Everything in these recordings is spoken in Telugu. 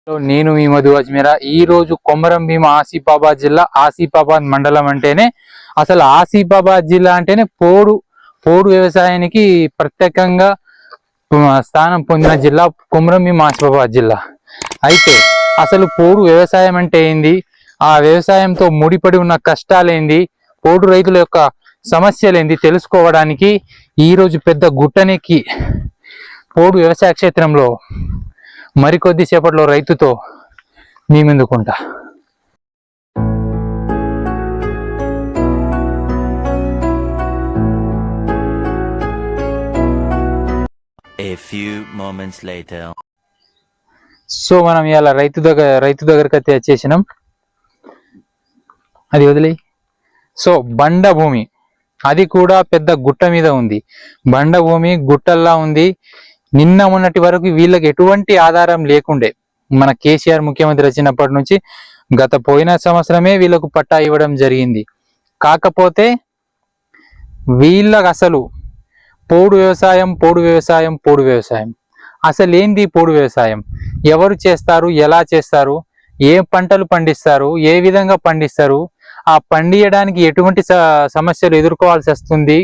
నేను మీ మధు అజ్మీరా. ఈ రోజు కొమరం భీం ఆసిఫాబాద్ జిల్లా, ఆసిఫాబాద్ మండలం అంటేనే అసలు ఆసిఫాబాద్ జిల్లా అంటేనే పోడు వ్యవసాయానికి ప్రత్యేకంగా స్థానం పొందిన జిల్లా కొమరం భీం ఆసిఫాబాద్ జిల్లా. అయితే అసలు పోడు వ్యవసాయం అంటే ఏంది, ఆ వ్యవసాయంతో ముడిపడి ఉన్న కష్టాలేంది, పోడు రైతుల యొక్క సమస్యలేంది తెలుసుకోవడానికి ఈరోజు పెద్ద గుట్టనెక్కి పోడు వ్యవసాయ క్షేత్రంలో మరికొద్ది సేపట్లో రైతుతో మీ ముందుకుంటా. A few moments later. So మనం ఇలా రైతు దగ్గరికి అయితే వచ్చేసినాం. అది వదిలే. సో బండ భూమి, అది కూడా పెద్ద గుట్ట మీద ఉంది. బండ భూమి గుట్టల్లా ఉంది. నిన్న మొన్నటి వరకు వీళ్ళకి ఎటువంటి ఆధారం లేకుండే. మన కేసీఆర్ ముఖ్యమంత్రి వచ్చినప్పటి నుంచి గత పోయిన సంవత్సరమే వీళ్ళకు పట్టా ఇవ్వడం జరిగింది. కాకపోతే వీళ్ళకి అసలు పోడు వ్యవసాయం అసలు ఏంది పోడు వ్యవసాయం, ఎవరు చేస్తారు, ఎలా చేస్తారు, ఏ పంటలు పండిస్తారు, ఏ విధంగా పండిస్తారు, ఆ పండియడానికి ఎటువంటి సమస్యలు ఎదుర్కోవాల్సి వస్తుంది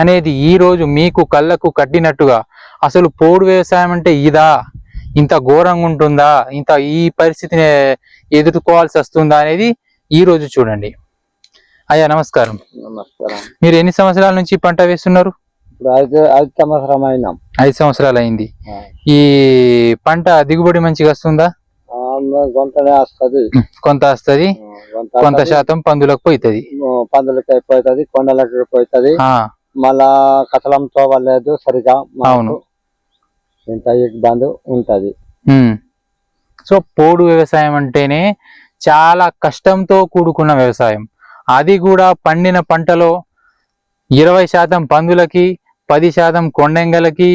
అనేది ఈరోజు మీకు కళ్ళకు కట్టినట్టుగా అసలు పోడు వ్యవసాయం అంటే ఇంత ఘోరంగా ఉంటుందా, ఈ పరిస్థితిని ఎదుర్కోవాల్సి వస్తుందా అనేది ఈరోజు చూడండి. అయ్యా నమస్కారం. మీరు ఎన్ని సంవత్సరాల నుంచి పంట వేస్తున్నారు? 5 సంవత్సరాలు అయింది. ఈ పంట దిగుబడి మంచిగా వస్తుందా? కొంత వస్తుంది, కొంత శాతం పందులకు పోతుంది, కొండలకు పోతుంది, మళ్ళా కథలం తోవలేదు సరిగా. అవును, ఇంత ఇబ్బంది ఉంటది. సో పోడు వ్యవసాయం అంటేనే చాలా కష్టంతో కూడుకున్న వ్యవసాయం. అది కూడా పండిన పంటలో 20% పందులకి, 10% కొండెంగలకి,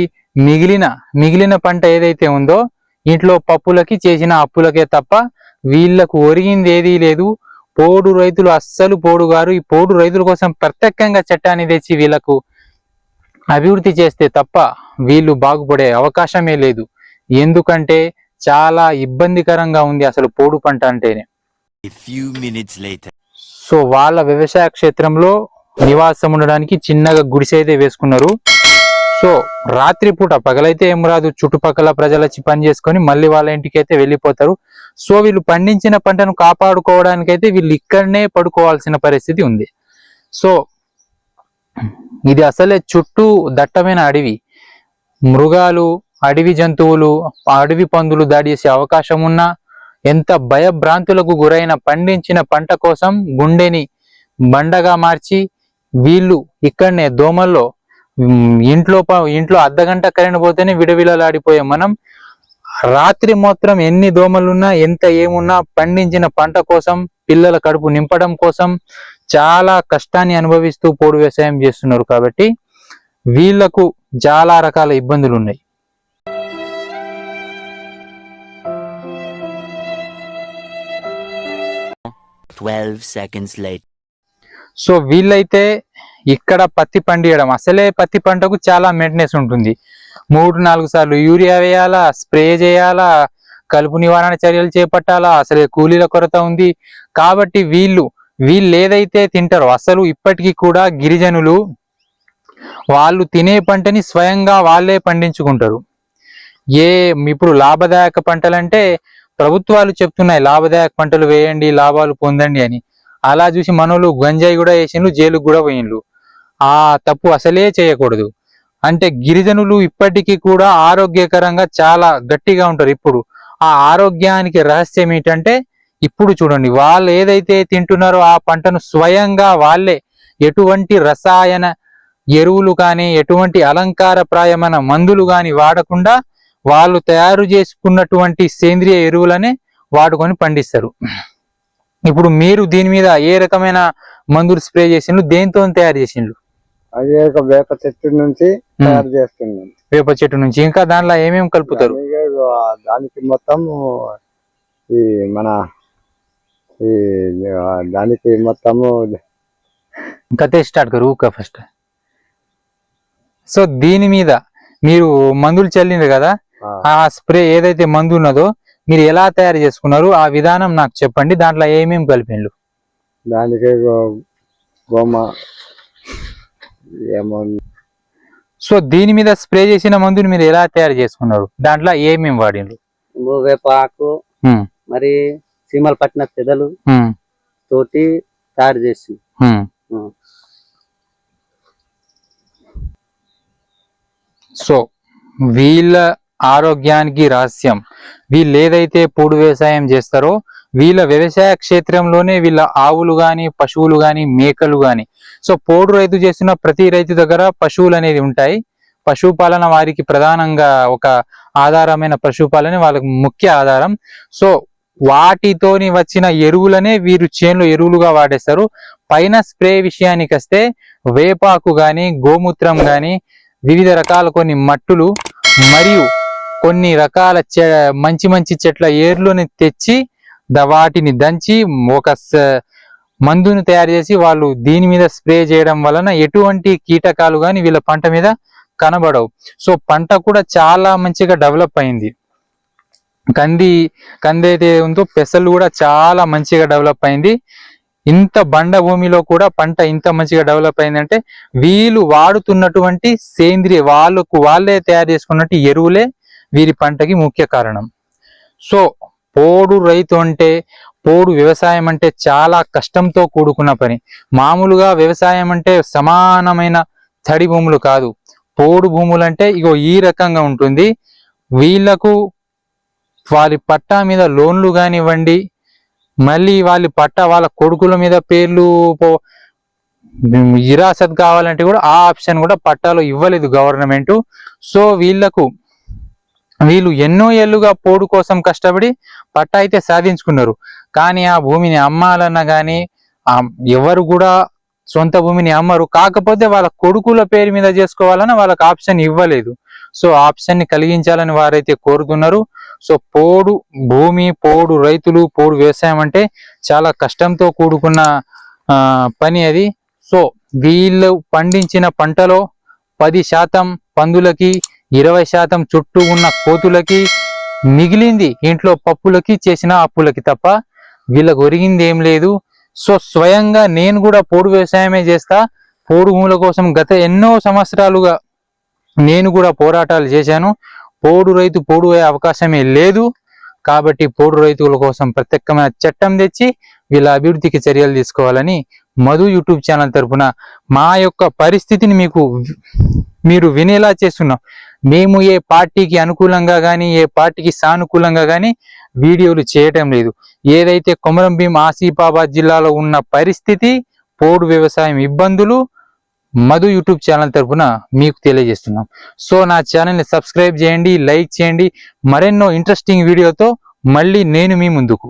మిగిలిన పంట ఏదైతే ఉందో ఇంట్లో పప్పులకి చేసిన అప్పులకే తప్ప వీళ్లకు ఒరిగింది ఏదీ లేదు. పోడు రైతులు అస్సలు పోడుగారు. ఈ పోడు రైతుల కోసం ప్రత్యేకంగా చట్టాన్ని తెచ్చి వీళ్లకు అభివృద్ధి చేస్తే తప్ప వీళ్ళు బాగుపడే అవకాశమే లేదు. ఎందుకంటే చాలా ఇబ్బందికరంగా ఉంది అసలు పోడు పంట అంటేనే. సో వాళ్ళ వ్యవసాయ క్షేత్రంలో నివాసం ఉండడానికి చిన్నగా గుడిసె అయితే వేసుకున్నారు. సో రాత్రిపూట, పగలైతే ఏం రాదు, చుట్టుపక్కల ప్రజలు వచ్చి పని చేసుకొని మళ్ళీ వాళ్ళ ఇంటికి అయితే వెళ్ళిపోతారు. సో వీళ్ళు పండించిన పంటను కాపాడుకోవడానికి అయితే వీళ్ళు ఇక్కడనే పడుకోవాల్సిన పరిస్థితి ఉంది. సో ఇది అసలే చుట్టూ దట్టమైన అడవి, మృగాలు, అడవి జంతువులు, అడవి పందులు దాడి చేసే అవకాశం ఉన్నా, ఎంత భయభ్రాంతులకు గురైన పండించిన పంట కోసం గుండెని బండగా మార్చి వీళ్ళు ఇక్కడనే దోమల్లో ఇంట్లో అర్ధగంట కరెంట్ పోతేనే విడవిలలాడిపోయే మనం రాత్రి మాత్రం ఎన్ని దోమలున్నా ఎంత ఏమున్నా పండించిన పంట కోసం, పిల్లల కడుపు నింపడం కోసం చాలా కష్టాన్ని అనుభవిస్తూ పోడు వ్యవసాయం చేస్తున్నారు. కాబట్టి వీళ్లకు చాలా రకాల ఇబ్బందులు ఉన్నాయి. సో వీళ్ళైతే ఇక్కడ పత్తి పండియడం, అసలే పత్తి పంటకు చాలా మెయింటెనెన్స్ ఉంటుంది. 3-4 సార్లు యూరియా వేయాలా, స్ప్రే చేయాలా, కలుపు నివారణ చర్యలు చేపట్టాలా, అసలే కూలీల కొరత ఉంది. కాబట్టి వీళ్ళు ఏదైతే తింటారో, అసలు ఇప్పటికీ కూడా గిరిజనులు వాళ్ళు తినే పంటని స్వయంగా వాళ్ళే పండించుకుంటారు. ఇప్పుడు లాభదాయక పంటలంటే ప్రభుత్వాలు చెప్తున్నాయి లాభదాయక పంటలు వేయండి, లాభాలు పొందండి అని. అలా చూసి మనోళ్ళు గంజాయి కూడా వేసిండ్రు, జైలుకు కూడా పోయిండ్రు. ఆ తప్పు అసలే చేయకూడదు. అంటే గిరిజనులు ఇప్పటికీ కూడా ఆరోగ్యకరంగా చాలా గట్టిగా ఉంటారు. ఇప్పుడు ఆ ఆరోగ్యానికి రహస్యం ఏంటంటే, ఇప్పుడు చూడండి, వాళ్ళు ఏదైతే తింటున్నారో ఆ పంటను స్వయంగా వాళ్ళే ఎటువంటి రసాయన ఎరువులు కానీ, ఎటువంటి అలంకారప్రాయమైన మందులు కానీ వాడకుండా వాళ్ళు తయారు చేసుకున్నటువంటి సేంద్రియ ఎరువులనే వాడుకొని పండిస్తారు. ఇప్పుడు మీరు దీని మీద ఏ రకమైన మందులు స్ప్రే చేసిండ్రు, దేంతో తయారు చేసిండ్రు? అది ఒక వేప చెట్టు నుంచి తయారు చేస్తున్నాం. వేప చెట్టు నుంచి. ఇంకా దాంట్లో ఏమేమి కలుపుతారు? దానికి మొత్తం దానికి మొత్తము ఇంకా స్టార్ట్ కరు ఫస్ట్. సో దీని మీద మీరు మందులు చల్లిండ్రు కదా, ఆ స్ప్రే ఏదైతే మందు ఉన్నదో మీరు ఎలా తయారు చేసుకున్నారు ఆ విధానం నాకు చెప్పండి, దాంట్లో ఏమేమి కలిపిండ్రు? దానికి గోమ ఏమో సో దీని మీద స్ప్రే చేసిన మందుని మీరు ఎలా తయారు చేసుకున్నారు, దాంట్లో ఏమేమి వాడిండ్రు? వేప ఆకు మరి సీమలు పట్టిన పెదలు తోటి తయారు చేసి సో వీళ్ళ ఆరోగ్యానికి రహస్యం, వీళ్ళు ఏదైతే పోడు వ్యవసాయం చేస్తారో వీళ్ళ వ్యవసాయ క్షేత్రంలోనే వీళ్ళ ఆవులు గాని పశువులు గాని మేకలు గాని, సో పోడు రైతు చేస్తున్న ప్రతి రైతు దగ్గర పశువులు అనేది ఉంటాయి. పశుపాలన వారికి ప్రధానంగా ఒక ఆధారమైన పశుపాలన వాళ్ళకి ముఖ్య ఆధారం. సో వాటితోని వచ్చిన ఎరువులనే వీరు చేనులో ఎరువులుగా వాడేస్తారు. పైన స్ప్రే విషయానికి వస్తే వేపాకు గాని గోమూత్రం గాని వివిధ రకాల కొన్ని మట్టులు మరియు కొన్ని రకాల మంచి మంచి చెట్ల ఏర్లని తెచ్చి వాటిని దంచి ఒక మందును తయారు చేసి వాళ్ళు దీని మీద స్ప్రే చేయడం వలన ఎటువంటి కీటకాలు గాని వీళ్ళ పంట మీద కనబడవు. సో పంట కూడా చాలా మంచిగా డెవలప్ అయింది. కంది అయితే ఉందో పెసలు కూడా చాలా మంచిగా డెవలప్ అయింది. ఇంత బండ భూమిలో కూడా పంట ఇంత మంచిగా డెవలప్ అయిందంటే వీళ్ళు వాడుతున్నటువంటి సేంద్రియ వాళ్ళే తయారు చేసుకున్నట్టు ఎరువులే వీరి పంటకి ముఖ్య కారణం. సో పోడు రైతు అంటే, పోడు వ్యవసాయం అంటే చాలా కష్టంతో కూడుకున్న పని. మామూలుగా వ్యవసాయం అంటే సమానమైన తడి భూములు కాదు. పోడు భూములు అంటే ఇగో ఈ రకంగా ఉంటుంది. వీళ్లకు వారి పట్టా మీద లోన్లు కానివ్వండి, మళ్ళీ వాళ్ళ కొడుకుల మీద పేర్లు ఇరాసత్ కావాలంటే కూడా ఆ ఆప్షన్ కూడా పట్టాలో ఇవ్వలేదు గవర్నమెంట్. సో వీళ్ళు ఎన్నో ఏళ్ళుగా పోడు కోసం కష్టపడి పట్టా అయితే సాధించుకున్నారు. కానీ ఆ భూమిని అమ్మాలన్నా కానీ ఎవరు కూడా సొంత భూమిని అమ్మరు. కాకపోతే వాళ్ళ కొడుకుల పేరు మీద చేసుకోవాలన్నా వాళ్ళకి ఆప్షన్ ఇవ్వలేదు. సో ఆప్షన్ ని కలిగించాలని వారైతే కోరుతున్నారు. సో పోడు భూమి, పోడు రైతులు, పోడు వ్యవసాయం అంటే చాలా కష్టంతో కూడుకున్న పని అది. సో వీళ్ళు పండించిన పంటలో 10% పందులకి, 20% చుట్టూ ఉన్న కోతులకి, మిగిలింది ఇంట్లో పప్పులకి చేసిన అప్పులకి తప్ప వీళ్ళకి ఒరిగింది ఏం లేదు. సో స్వయంగా నేను కూడా పోడు వ్యవసాయమే చేస్తా. పోడు భూముల కోసం గత ఎన్నో సంవత్సరాలుగా నేను కూడా పోరాటాలు చేశాను. పోడు రైతు పోడు అయ్యే అవకాశమే లేదు. కాబట్టి పోడు రైతుల కోసం ప్రత్యేకమైన చట్టం తెచ్చి వీళ్ళ అభివృద్ధికి చర్యలు తీసుకోవాలని మధు యూట్యూబ్ ఛానల్ తరఫున మా యొక్క పరిస్థితిని మీరు వినేలా చేస్తున్నాం. మేము ఏ పార్టీకి అనుకూలంగా కానీ ఏ పార్టీకి సానుకూలంగా కానీ వీడియోలు చేయటం లేదు. ఏదైతే కొమరం భీం ఆసిఫాబాద్ జిల్లాలో ఉన్న పరిస్థితి, పోడు వ్యవసాయం ఇబ్బందులు మధు యూట్యూబ్ ఛానల్ తరఫున మీకు తెలియజేస్తున్నాం. సో నా ఛానల్ని సబ్స్క్రైబ్ చేయండి, లైక్ చేయండి. మరెన్నో ఇంట్రెస్టింగ్ వీడియోతో మళ్ళీ నేను మీ ముందుకు.